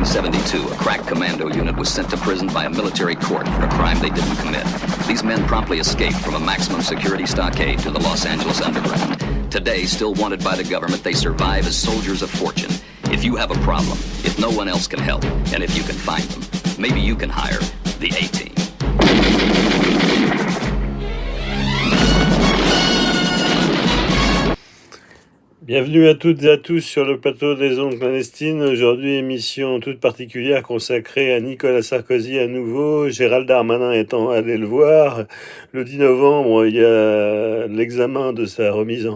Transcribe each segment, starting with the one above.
1972, a crack commando unit was sent to prison by a military court for a crime they didn't commit. These men promptly escaped from a maximum security stockade to the Los Angeles underground. Today, still wanted by the government, they survive as soldiers of fortune. If you have a problem, if no one else can help, and if you can find them, maybe you can hire the A-Team. Bienvenue à toutes et à tous sur le plateau des ondes clandestines. Aujourd'hui, émission toute particulière consacrée à Nicolas Sarkozy à nouveau. Gérald Darmanin étant allé le voir. Le 10 novembre, il y a l'examen de sa remise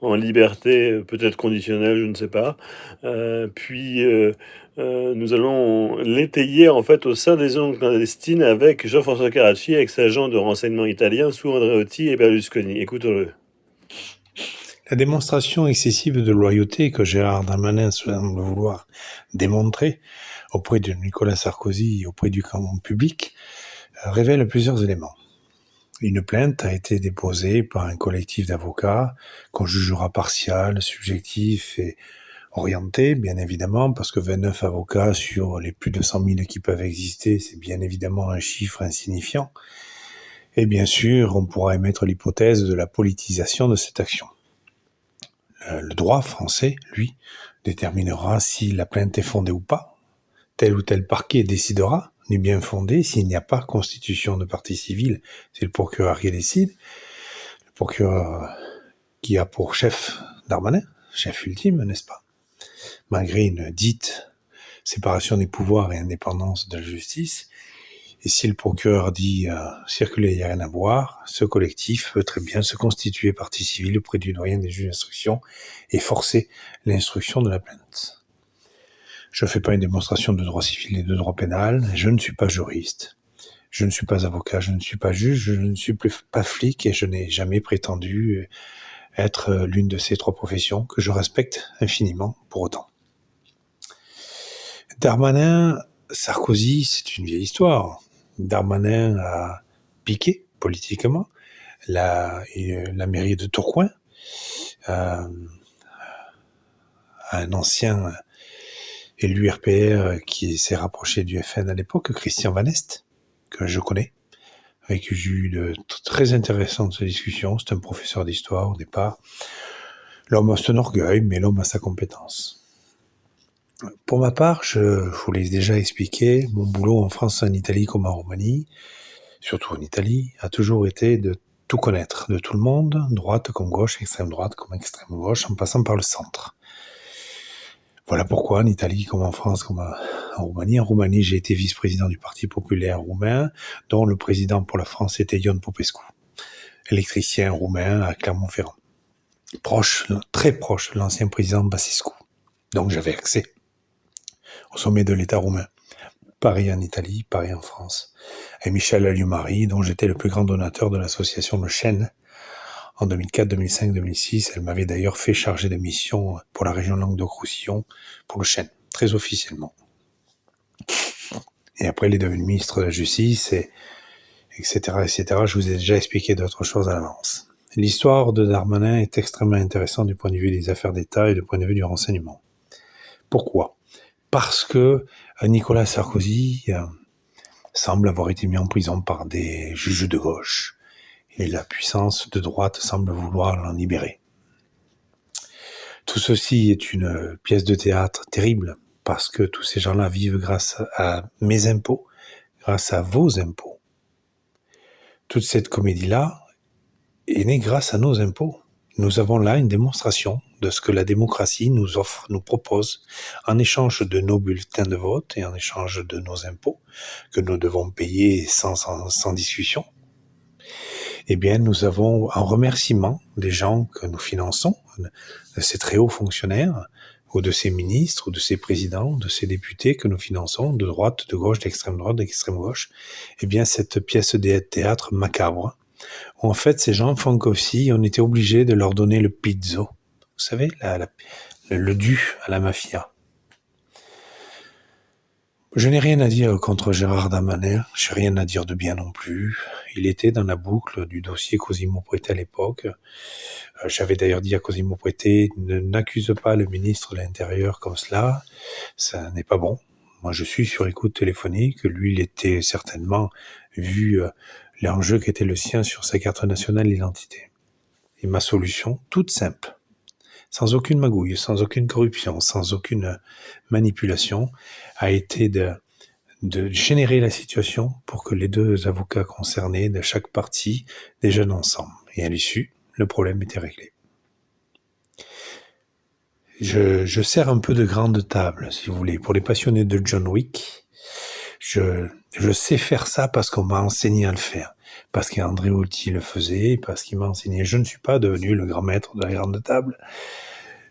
en liberté, peut-être conditionnelle, je ne sais pas. Nous allons l'étayer en fait au sein des ondes clandestines avec Jean-François Carracci, ex-agent de renseignement italien sous Andreotti et Berlusconi. Écoutons-le. La démonstration excessive de loyauté que Gérard Darmanin semble vouloir démontrer auprès de Nicolas Sarkozy et auprès du camp public révèle plusieurs éléments. Une plainte a été déposée par un collectif d'avocats qu'on jugera partial, subjectif et orienté, bien évidemment, parce que 29 avocats sur les plus de 100 000 qui peuvent exister, c'est bien évidemment un chiffre insignifiant. Et bien sûr, on pourra émettre l'hypothèse de la politisation de cette action. Le droit français, lui, déterminera si la plainte est fondée ou pas. Tel ou tel parquet décidera, n'est bien fondé, s'il n'y a pas constitution de partie civile, c'est le procureur qui décide. Le procureur qui a pour chef Darmanin, chef ultime, n'est-ce pas? Malgré une dite séparation des pouvoirs et indépendance de la justice, et si le procureur dit circuler, il n'y a rien à voir, ce collectif peut très bien se constituer partie civile auprès du doyen des juges d'instruction et forcer l'instruction de la plainte. Je ne fais pas une démonstration de droit civil et de droit pénal, je ne suis pas juriste, je ne suis pas avocat, je ne suis pas juge, je ne suis pas flic et je n'ai jamais prétendu être l'une de ces trois professions que je respecte infiniment pour autant. Darmanin, Sarkozy, c'est une vieille histoire. Darmanin a piqué politiquement la mairie de Tourcoing à un ancien élu RPR qui s'est rapproché du FN à l'époque, Christian Van Est, que je connais, avec qui j'ai eu de très intéressantes discussions. C'est un professeur d'histoire au départ. L'homme a son orgueil, mais l'homme a sa compétence. Pour ma part, je vous l'ai déjà expliqué, mon boulot en France, en Italie comme en Roumanie, surtout en Italie, a toujours été de tout connaître, de tout le monde, droite comme gauche, extrême droite comme extrême gauche, en passant par le centre. Voilà pourquoi en Italie comme en France comme en Roumanie. En Roumanie, j'ai été vice-président du Parti populaire roumain, dont le président pour la France était Ion Popescu, électricien roumain à Clermont-Ferrand, très proche de l'ancien président Băsescu. Donc j'avais accès au sommet de l'État roumain. Paris en Italie, Paris en France. Et Michel Alliot-Marie, dont j'étais le plus grand donateur de l'association Le Chêne en 2004, 2005, 2006. Elle m'avait d'ailleurs fait charger de mission pour la région Languedoc-Roussillon pour Le Chêne, très officiellement. Et après, elle est devenue ministre de la Justice, etc., etc. Je vous ai déjà expliqué d'autres choses à l'avance. L'histoire de Darmanin est extrêmement intéressante du point de vue des affaires d'État et du point de vue du renseignement. Pourquoi ? Parce que Nicolas Sarkozy semble avoir été mis en prison par des juges de gauche et la puissance de droite semble vouloir l'en libérer. Tout ceci est une pièce de théâtre terrible parce que tous ces gens-là vivent grâce à mes impôts, grâce à vos impôts. Toute cette comédie-là est née grâce à nos impôts. Nous avons là une démonstration de ce que la démocratie nous offre, nous propose, en échange de nos bulletins de vote et en échange de nos impôts, que nous devons payer sans discussion. Eh bien, nous avons, en remerciement des gens que nous finançons, de ces très hauts fonctionnaires, ou de ces ministres, ou de ces présidents, de ces députés que nous finançons, de droite, de gauche, d'extrême droite, d'extrême gauche, eh bien, cette pièce de théâtre macabre, où en fait, ces gens font comme si on était obligé de leur donner le pizzo. Vous savez, le dû à la mafia. Je n'ai rien à dire contre Gérard Darmanin, je n'ai rien à dire de bien non plus. Il était dans la boucle du dossier Cosimo Prete à l'époque. J'avais d'ailleurs dit à Cosimo Prete, n'accuse pas le ministre de l'Intérieur comme cela, ça n'est pas bon. Moi, je suis sur écoute téléphonique. Lui, il était certainement vu l'enjeu qui était le sien sur sa carte nationale d'identité. Et ma solution, toute simple, sans aucune magouille, sans aucune corruption, sans aucune manipulation, a été de générer la situation pour que les deux avocats concernés de chaque partie déjeunent ensemble. Et à l'issue, le problème était réglé. Je sers un peu de grande table, si vous voulez. Pour les passionnés de John Wick, je sais faire ça parce qu'on m'a enseigné à le faire. Parce qu'Andréotti le faisait, parce qu'il m'a enseigné. Je ne suis pas devenu le grand maître de la grande table.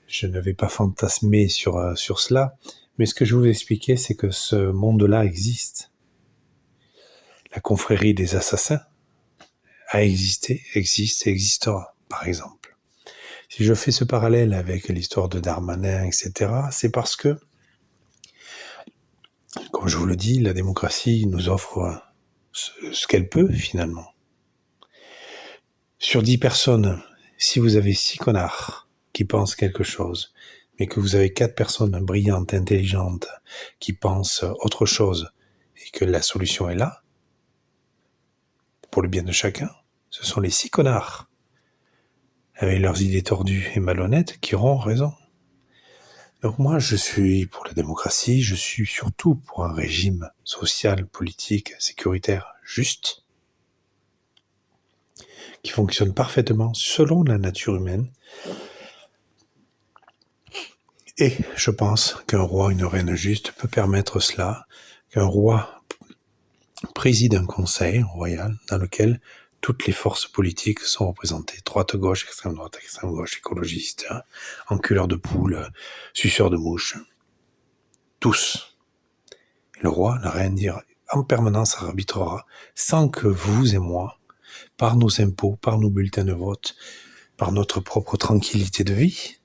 Je ne vais pas fantasmer sur cela. Mais ce que je vous expliquais, c'est que ce monde-là existe. La confrérie des assassins a existé, existe et existera, par exemple. Si je fais ce parallèle avec l'histoire de Darmanin, etc., c'est parce que, comme je vous le dis, la démocratie nous offre ce qu'elle peut, finalement. Sur 10 personnes, si vous avez 6 connards qui pensent quelque chose, mais que vous avez 4 personnes brillantes, intelligentes, qui pensent autre chose, et que la solution est là, pour le bien de chacun, ce sont les 6 connards, avec leurs idées tordues et malhonnêtes, qui auront raison. Donc moi, je suis pour la démocratie, je suis surtout pour un régime social, politique, sécuritaire juste, qui fonctionne parfaitement selon la nature humaine. Et je pense qu'un roi, une reine juste peut permettre cela, qu'un roi préside un conseil royal dans lequel toutes les forces politiques sont représentées. Droite, extrême gauche, écologiste, enculeur de poules, suceur de mouches. Tous. Et le roi, la reine, en permanence arbitrera, sans que vous et moi, par nos impôts, par nos bulletins de vote, par notre propre tranquillité de vie,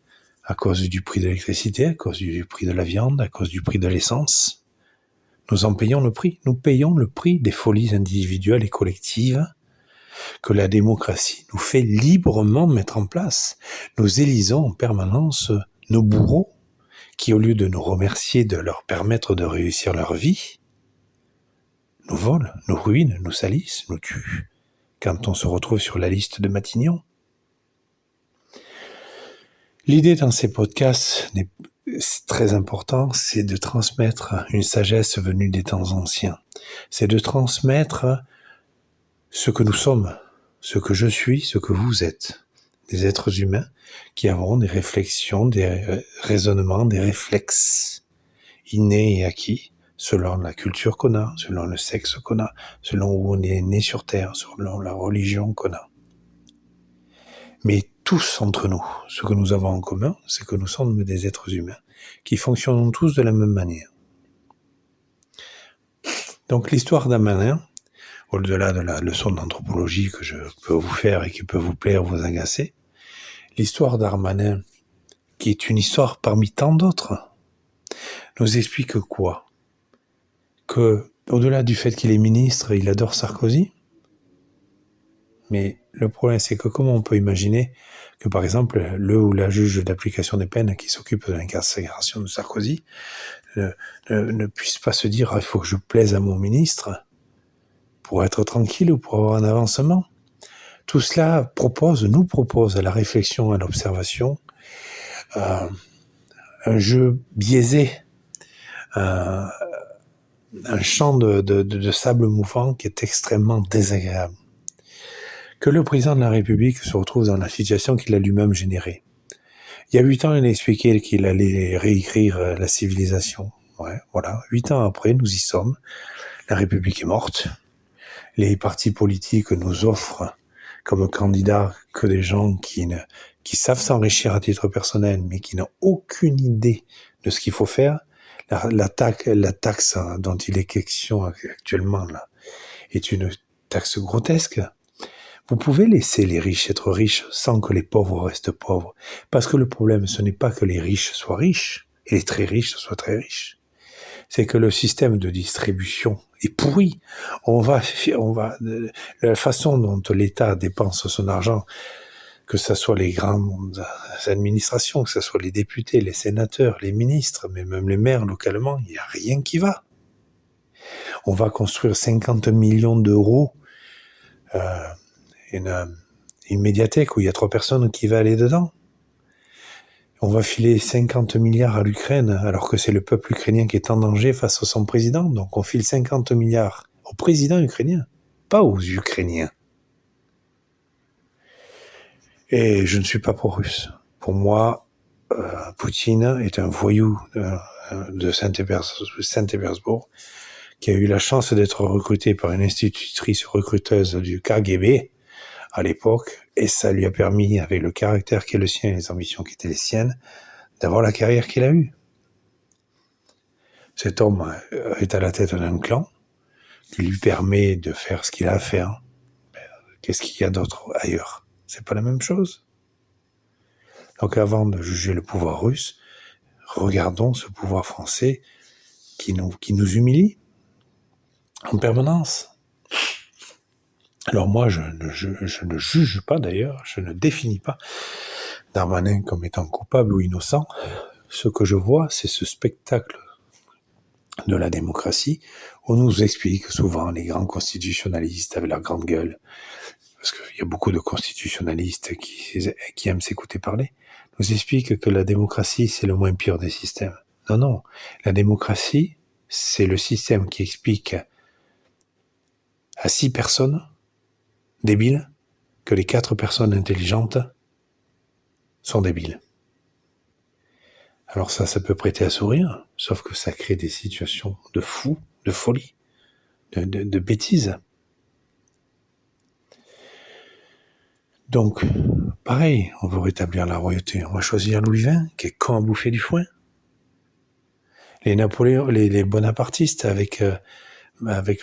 à cause du prix de l'électricité, à cause du prix de la viande, à cause du prix de l'essence, nous en payons le prix. Nous payons le prix des folies individuelles et collectives que la démocratie nous fait librement mettre en place. Nous élisons en permanence nos bourreaux qui, au lieu de nous remercier de leur permettre de réussir leur vie, nous volent, nous ruinent, nous salissent, nous tuent, quand on se retrouve sur la liste de Matignon. L'idée dans ces podcasts, c'est très important, c'est de transmettre une sagesse venue des temps anciens. C'est de transmettre ce que nous sommes, ce que je suis, ce que vous êtes. Des êtres humains qui avons des réflexions, des raisonnements, des réflexes innés et acquis selon la culture qu'on a, selon le sexe qu'on a, selon où on est né sur Terre, selon la religion qu'on a. Mais tous entre nous, ce que nous avons en commun, c'est que nous sommes des êtres humains qui fonctionnent tous de la même manière. Donc l'histoire d'Darmanin, au-delà de la leçon d'anthropologie que je peux vous faire et qui peut vous plaire, vous agacer, l'histoire d'Darmanin, qui est une histoire parmi tant d'autres, nous explique quoi ? Que, au-delà du fait qu'il est ministre, il adore Sarkozy. Mais le problème, c'est que comment on peut imaginer que, par exemple, le ou la juge d'application des peines qui s'occupe de l'incarcération de Sarkozy ne puisse pas se dire « il faut que je plaise à mon ministre pour être tranquille ou pour avoir un avancement ». Tout cela nous propose à la réflexion, à l'observation, un jeu biaisé, un champ de sable mouvant qui est extrêmement désagréable. Que le président de la République se retrouve dans la situation qu'il a lui-même générée. Il y a 8 ans, il a expliqué qu'il allait réécrire la civilisation. Ouais, voilà. 8 ans après, nous y sommes. La République est morte. Les partis politiques nous offrent comme candidats que des gens qui savent s'enrichir à titre personnel, mais qui n'ont aucune idée de ce qu'il faut faire. La taxe dont il est question actuellement là est une taxe grotesque. Vous pouvez laisser les riches être riches sans que les pauvres restent pauvres. Parce que le problème, ce n'est pas que les riches soient riches et les très riches soient très riches. C'est que le système de distribution est pourri. La façon dont l'État dépense son argent, que ce soit les grandes administrations, que ce soit les députés, les sénateurs, les ministres, mais même les maires localement, il n'y a rien qui va. On va construire 50 millions d'euros une médiathèque où il y a 3 personnes qui vont aller dedans. On va filer 50 milliards à l'Ukraine alors que c'est le peuple ukrainien qui est en danger face à son président. Donc on file 50 milliards au président ukrainien, pas aux Ukrainiens. Et je ne suis pas pro-russe. Pour moi, Poutine est un voyou de Saint-Pétersbourg qui a eu la chance d'être recruté par une institutrice recruteuse du KGB à l'époque, et ça lui a permis, avec le caractère qui est le sien et les ambitions qui étaient les siennes, d'avoir la carrière qu'il a eue. Cet homme est à la tête d'un clan qui lui permet de faire ce qu'il a à faire. Qu'est-ce qu'il y a d'autre ailleurs ? C'est pas la même chose. Donc avant de juger le pouvoir russe, regardons ce pouvoir français qui nous humilie en permanence. Alors moi, je ne juge pas d'ailleurs, je ne définis pas Darmanin comme étant coupable ou innocent. Ce que je vois, c'est ce spectacle de la démocratie où on nous explique souvent les grands constitutionnalistes avec leur grande gueule, parce qu'il y a beaucoup de constitutionnalistes qui aiment s'écouter parler, nous expliquent que la démocratie, c'est le moins pire des systèmes. Non, la démocratie, c'est le système qui explique à 6 personnes débiles que les 4 personnes intelligentes sont débiles. Alors ça peut prêter à sourire, sauf que ça crée des situations de fou, de folie, de bêtises. Donc, pareil, on veut rétablir la royauté. On va choisir Louis XX, qui est con à bouffer du foin. Les bonapartistes avec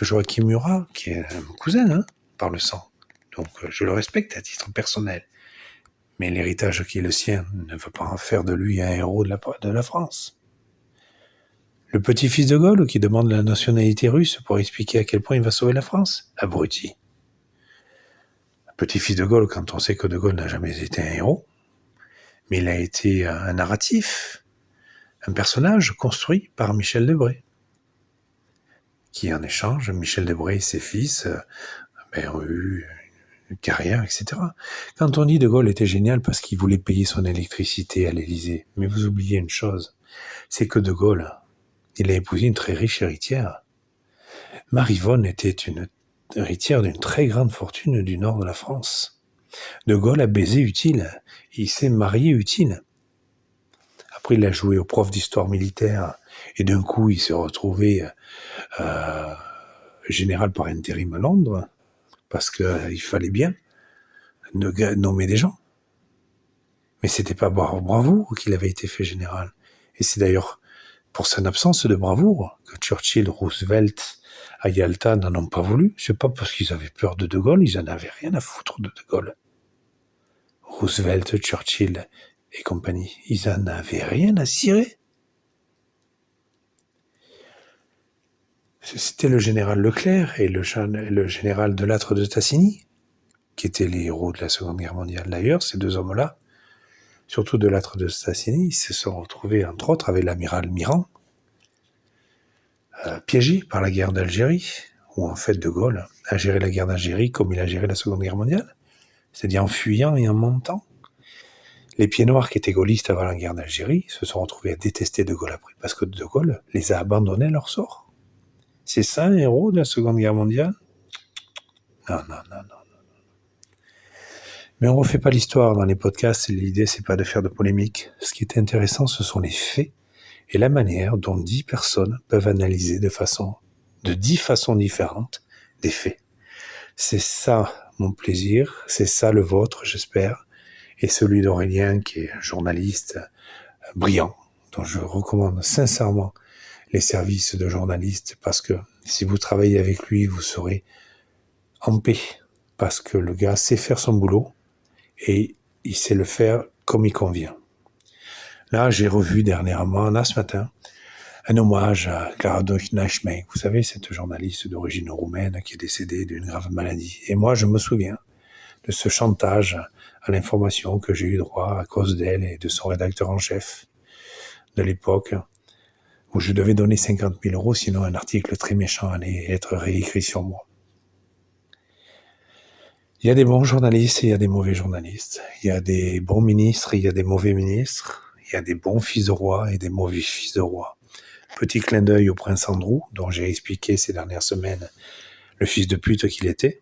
Joachim Murat, qui est un cousin, par le sang. Donc, je le respecte à titre personnel. Mais l'héritage qui est le sien ne veut pas en faire de lui un héros de la France. Le petit-fils de Gaulle qui demande la nationalité russe pour expliquer à quel point il va sauver la France. Abruti. Petit-fils de Gaulle, quand on sait que de Gaulle n'a jamais été un héros, mais il a été un narratif, un personnage construit par Michel Debré, qui en échange, Michel Debré et ses fils ont eu une carrière, etc. Quand on dit de Gaulle était génial parce qu'il voulait payer son électricité à l'Élysée, mais vous oubliez une chose, c'est que de Gaulle, il a épousé une très riche héritière. Marie-Vonne était une héritière d'une très grande fortune du nord de la France. De Gaulle a baisé utile, il s'est marié utile. Après, il a joué au prof d'histoire militaire, et d'un coup, il s'est retrouvé général par intérim à Londres, parce qu'il fallait bien nommer des gens. Mais c'était pas par bravoure qu'il avait été fait général. Et c'est d'ailleurs pour son absence de bravoure que Churchill, Roosevelt, à Yalta n'en ont pas voulu. C'est pas parce qu'ils avaient peur de Gaulle, ils en avaient rien à foutre de Gaulle. Roosevelt, Churchill et compagnie, ils en avaient rien à cirer. C'était le général Leclerc et le général Delattre de Tassigny, qui étaient les héros de la Seconde Guerre mondiale. D'ailleurs, ces 2 hommes-là, surtout Delattre de Tassigny, ils se sont retrouvés, entre autres, avec l'amiral Mirand, piégés par la guerre d'Algérie, où en fait De Gaulle a géré la guerre d'Algérie comme il a géré la Seconde Guerre mondiale, c'est-à-dire en fuyant et en montant. Les pieds noirs qui étaient gaullistes avant la guerre d'Algérie se sont retrouvés à détester De Gaulle après, parce que De Gaulle les a abandonnés à leur sort. C'est ça un héros de la Seconde Guerre mondiale ? Non. Mais on refait pas l'histoire dans les podcasts, et l'idée c'est pas de faire de polémique. Ce qui est intéressant, ce sont les faits et la manière dont 10 personnes peuvent analyser de 10 façons différentes des faits. C'est ça mon plaisir, c'est ça le vôtre, j'espère, et celui d'Aurélien qui est un journaliste brillant, dont je recommande sincèrement les services de journaliste, parce que si vous travaillez avec lui, vous serez en paix, parce que le gars sait faire son boulot et il sait le faire comme il convient. Là, j'ai revu dernièrement, ce matin, un hommage à Clara Dochnașmei, vous savez, cette journaliste d'origine roumaine qui est décédée d'une grave maladie. Et moi, je me souviens de ce chantage à l'information que j'ai eu droit à cause d'elle et de son rédacteur en chef de l'époque. où je devais donner 50 000 €, sinon un article très méchant allait être réécrit sur moi. Il y a des bons journalistes et il y a des mauvais journalistes. Il y a des bons ministres et il y a des mauvais ministres. Il y a des bons fils de roi et des mauvais fils de roi. Petit clin d'œil au prince Andrew, dont j'ai expliqué ces dernières semaines le fils de pute qu'il était.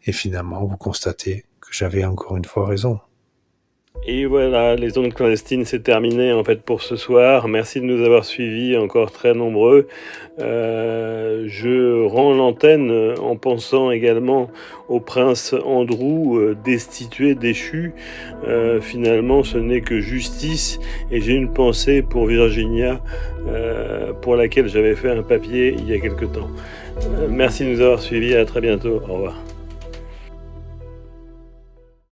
Et finalement, vous constatez que j'avais encore une fois raison. Et voilà, les ondes clandestines, c'est terminé en fait pour ce soir. Merci de nous avoir suivis, encore très nombreux. Je rends l'antenne en pensant également au prince Andrew, destitué, déchu. Finalement, ce n'est que justice. Et j'ai une pensée pour Virginia, pour laquelle j'avais fait un papier il y a quelque temps. Merci de nous avoir suivis. À très bientôt. Au revoir.